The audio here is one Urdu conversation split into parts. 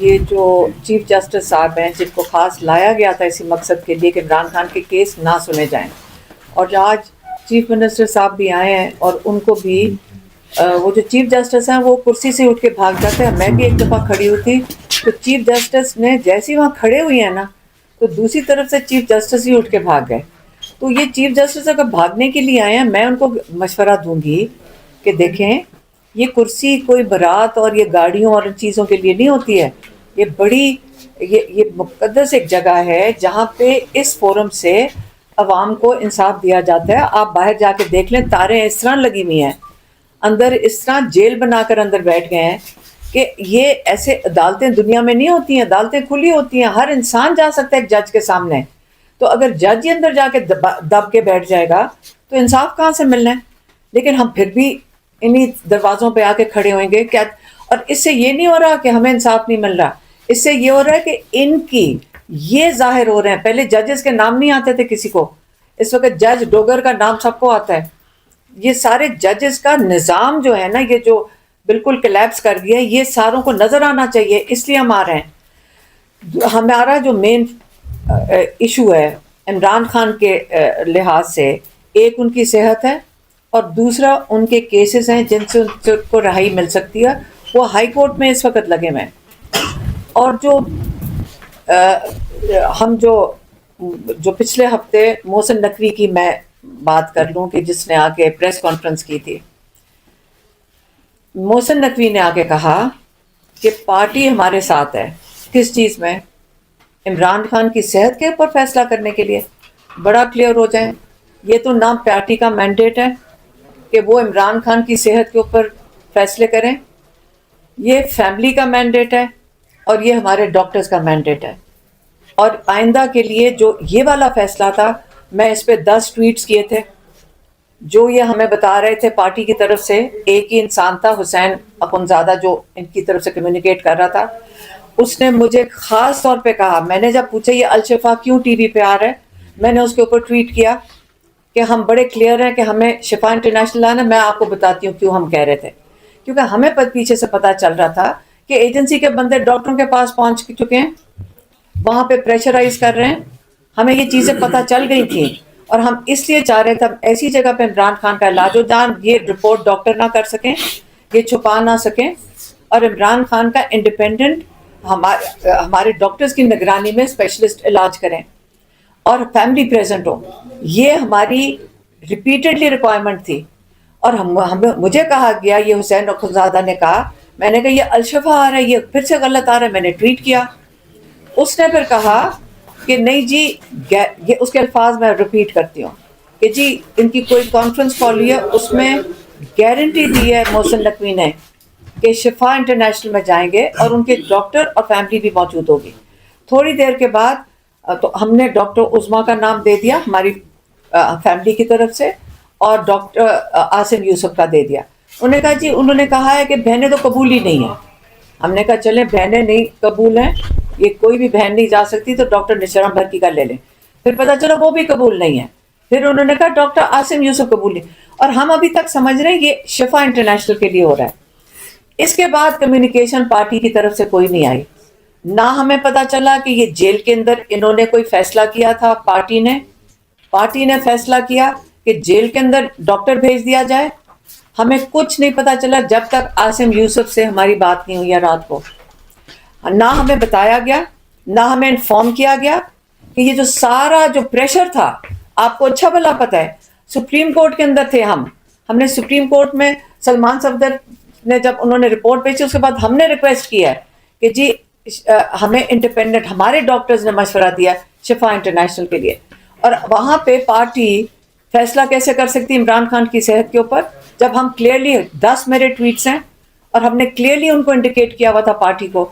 یہ جو چیف جسٹس صاحب ہیں جن کو خاص لایا گیا تھا اسی مقصد کے لیے کہ عمران خان کے کیس نہ سنے جائیں، اور آج چیف منسٹر صاحب بھی آئے ہیں اور ان کو بھی وہ جو چیف جسٹس ہیں وہ کرسی سے اٹھ کے بھاگ جاتے ہیں. میں بھی ایک دفعہ کھڑی ہوئی تھی تو چیف جسٹس نے جیسے وہاں کھڑے ہوئے ہیں نا تو دوسری طرف سے چیف جسٹس ہی اٹھ کے بھاگ گئے. تو یہ چیف جسٹس اگر بھاگنے کے لیے آئے ہیں، میں ان کو مشورہ دوں گی کہ دیکھیں یہ کرسی کوئی بارات اور یہ گاڑیوں اور ان چیزوں کے لیے نہیں ہوتی ہے. یہ بڑی یہ مقدس ایک جگہ ہے جہاں پہ اس فورم سے عوام کو انصاف دیا جاتا ہے. آپ باہر جا کے دیکھ لیں، تاریں اس طرح لگی ہوئی ہیں، اندر اس طرح جیل بنا کر اندر بیٹھ گئے ہیں کہ یہ ایسے عدالتیں دنیا میں نہیں ہوتی ہیں. عدالتیں کھلی ہوتی ہیں، ہر انسان جا سکتا ہے ایک جج کے سامنے. تو اگر جج ہی اندر جا کے دب کے بیٹھ جائے گا تو انصاف کہاں سے ملنا ہے؟ لیکن ہم پھر بھی انہی دروازوں پہ آ کے کھڑے ہوئیں گے کیا؟ اور اس سے یہ نہیں ہو رہا کہ ہمیں انصاف نہیں مل رہا، اس سے یہ ہو رہا ہے کہ ان کی یہ ظاہر ہو رہے ہیں. پہلے ججز کے نام نہیں آتے تھے کسی کو، اس وقت جج ڈوگر کا نام سب کو آتا ہے. یہ سارے ججز کا نظام جو ہے نا، یہ جو بالکل کلیپس کر گیا، یہ ساروں کو نظر آنا چاہیے. اس لیے ہم آ رہے ہیں. ہمارا جو مین ایشو ہے عمران خان کے لحاظ سے، ایک ان کی صحت ہے اور دوسرا ان کے کیسز ہیں جن سے ان کو رہائی مل سکتی ہے. وہ ہائی کورٹ میں اس وقت لگے ہوئے ہیں. اور جو ہم جو پچھلے ہفتے محسن نقوی کی میں بات کر لوں کہ جس نے آ کے پریس کانفرنس کی تھی، محسن نقوی نے آ کے کہا کہ پارٹی ہمارے ساتھ ہے. کس چیز میں؟ عمران خان کی صحت کے اوپر فیصلہ کرنے کے لیے. بڑا کلیئر ہو جائے، یہ تو نہ پارٹی کا مینڈیٹ ہے کہ وہ عمران خان کی صحت کے اوپر فیصلے کریں، یہ فیملی کا مینڈیٹ ہے اور یہ ہمارے ڈاکٹرز کا مینڈیٹ ہے. اور آئندہ کے لیے جو یہ والا فیصلہ تھا، میں اس پہ 10 ٹویٹس کیے تھے جو یہ ہمیں بتا رہے تھے پارٹی کی طرف سے. ایک ہی انسان تھا، حسین اخنزادہ، جو ان کی طرف سے کمیونیکیٹ کر رہا تھا. اس نے مجھے خاص طور پہ کہا، میں نے جب پوچھا یہ الشفا کیوں ٹی وی پہ آ رہا ہے، میں نے اس کے اوپر ٹویٹ کیا کہ ہم بڑے کلیئر ہیں کہ ہمیں شفا انٹرنیشنل آنا. میں آپ کو بتاتی ہوں کیوں ہم کہہ رہے تھے. کیونکہ ہمیں پیچھے سے پتہ چل رہا تھا کہ ایجنسی کے بندے ڈاکٹروں کے پاس پہنچ چکے ہیں، وہاں پہ پریشرائز کر رہے ہیں. ہمیں یہ چیزیں پتہ چل گئی تھیں اور ہم اس لیے چاہ رہے تھے ایسی جگہ پہ عمران خان کا علاج ہو جہاں یہ رپورٹ ڈاکٹر نہ کر سکیں، یہ چھپا نہ سکیں، اور عمران خان کا انڈیپینڈنٹ ہمارے ڈاکٹرز کی نگرانی میں اسپیشلسٹ علاج کریں اور فیملی پریزنٹ ہو. یہ ہماری ریپیٹڈلی ریکوائرمنٹ تھی. اور مجھے کہا گیا، یہ حسین اخنزادہ نے کہا، میں نے کہا یہ الشفا آ رہا ہے، یہ پھر سے غلط آ رہا ہے. میں نے ٹویٹ کیا. اس نے پھر کہا کہ نہیں جی، یہ اس کے الفاظ میں ریپیٹ کرتی ہوں کہ جی ان کی کوئی کانفرنس کال ہوئی ہے، اس میں گارنٹی دی ہے محسن نقوی نے کہ شفا انٹرنیشنل میں جائیں گے اور ان کے ڈاکٹر اور فیملی بھی موجود ہوگی. تھوڑی دیر کے بعد تو ہم نے ڈاکٹر عظما کا نام دے دیا ہماری فیملی کی طرف سے، اور ڈاکٹر عاصم یوسف کا دے دیا. انہوں نے کہا جی، انہوں نے کہا ہے کہ بہنیں تو قبول ہی نہیں ہیں. ہم نے کہا چلیں بہنیں نہیں قبول ہیں، یہ کوئی بھی بہن نہیں جا سکتی، تو ڈاکٹر نشرم بھرکی کا لے لیں. پھر پتہ چلا وہ بھی قبول نہیں ہے. پھر انہوں نے کہا ڈاکٹر عاصم یوسف قبول نہیں. اور ہم ابھی تک سمجھ رہے ہیں یہ شفا انٹرنیشنل کے لیے ہو رہا ہے. اس کے بعد کمیونیکیشن پارٹی کی طرف سے کوئی نہیں آئی. نہ ہمیں پتہ چلا کہ یہ جیل کے اندر انہوں نے کوئی فیصلہ کیا تھا. پارٹی نے فیصلہ کیا کہ جیل کے اندر ڈاکٹر بھیج دیا جائے. ہمیں کچھ نہیں پتہ چلا جب تک عاصم یوسف سے ہماری بات نہیں ہوئی ہے رات کو. نہ ہمیں بتایا گیا، نہ ہمیں انفارم کیا گیا کہ یہ جو سارا جو پریشر تھا، آپ کو اچھا بھلا پتہ ہے سپریم کورٹ کے اندر تھے ہم نے سپریم کورٹ میں سلمان صفدر نے جب انہوں نے رپورٹ بھیجی، اس کے بعد ہم نے ریکویسٹ کیا ہے کہ جی ہمیں انڈیپینڈنٹ، ہمارے ڈاکٹرز نے مشورہ دیا شفا انٹرنیشنل کے لیے. اور وہاں پہ پارٹی فیصلہ کیسے کر سکتی عمران خان کی صحت کے اوپر، جب ہم کلیئرلی 10 میرے ٹویٹس ہیں اور ہم نے کلیئرلی ان کو انڈیکیٹ کیا ہوا تھا پارٹی کو،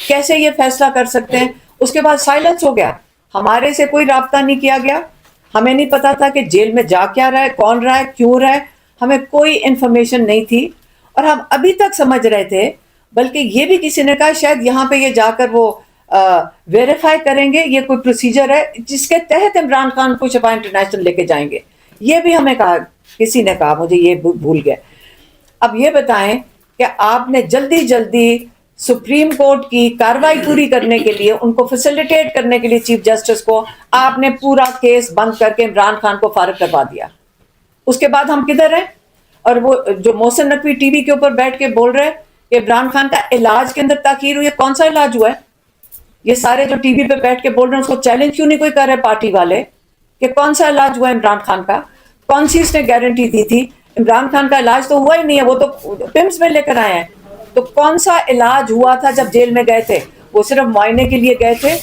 کیسے یہ فیصلہ کر سکتے ہیں؟ اس کے بعد سائلنس ہو گیا. ہمارے سے کوئی رابطہ نہیں کیا گیا. ہمیں نہیں پتا تھا کہ جیل میں جا کیا رہا ہے، کون رہا ہے، کیوں رہا ہے. ہمیں کوئی انفارمیشن نہیں تھی اور ہم ابھی تک سمجھ رہے تھے، بلکہ یہ بھی کسی نے کہا شاید یہاں پہ یہ جا کر وہ ویریفائی کریں گے، یہ کوئی پروسیجر ہے جس کے تحت عمران خان کو شفا انٹرنیشنل لے کے جائیں گے. یہ بھی ہمیں کہا، کسی نے کہا، مجھے یہ بھول گیا. اب یہ بتائیں کہ آپ نے جلدی سپریم کورٹ کی کاروائی پوری کرنے کے لیے، ان کو فیسیلیٹیٹ کرنے کے لیے چیف جسٹس کو آپ نے پورا کیس بند کر کے عمران خان کو فارغ کروا دیا. اس کے بعد ہم کدھر ہیں؟ اور وہ جو محسن نقوی ٹی وی کے اوپر بیٹھ کے بول رہے کہ عمران خان کا علاج کے اندر تاخیر ہوئی ہے، کون سا علاج ہوا ہے؟ یہ سارے جو ٹی وی پہ بیٹھ کے بول رہے ہیں اس کو چیلنج کیوں نہیں کوئی کر رہے پارٹی والے کہ کون سا علاج ہوا ہے عمران خان کا؟ کون سی اس نے گارنٹی دی تھی؟ عمران خان کا علاج تو ہوا ہی نہیں ہے، وہ تو پمس میں لے کر آئے ہیں. تو کون سا علاج ہوا تھا جب جیل میں گئے تھے؟ وہ صرف معائنے کے لیے گئے تھے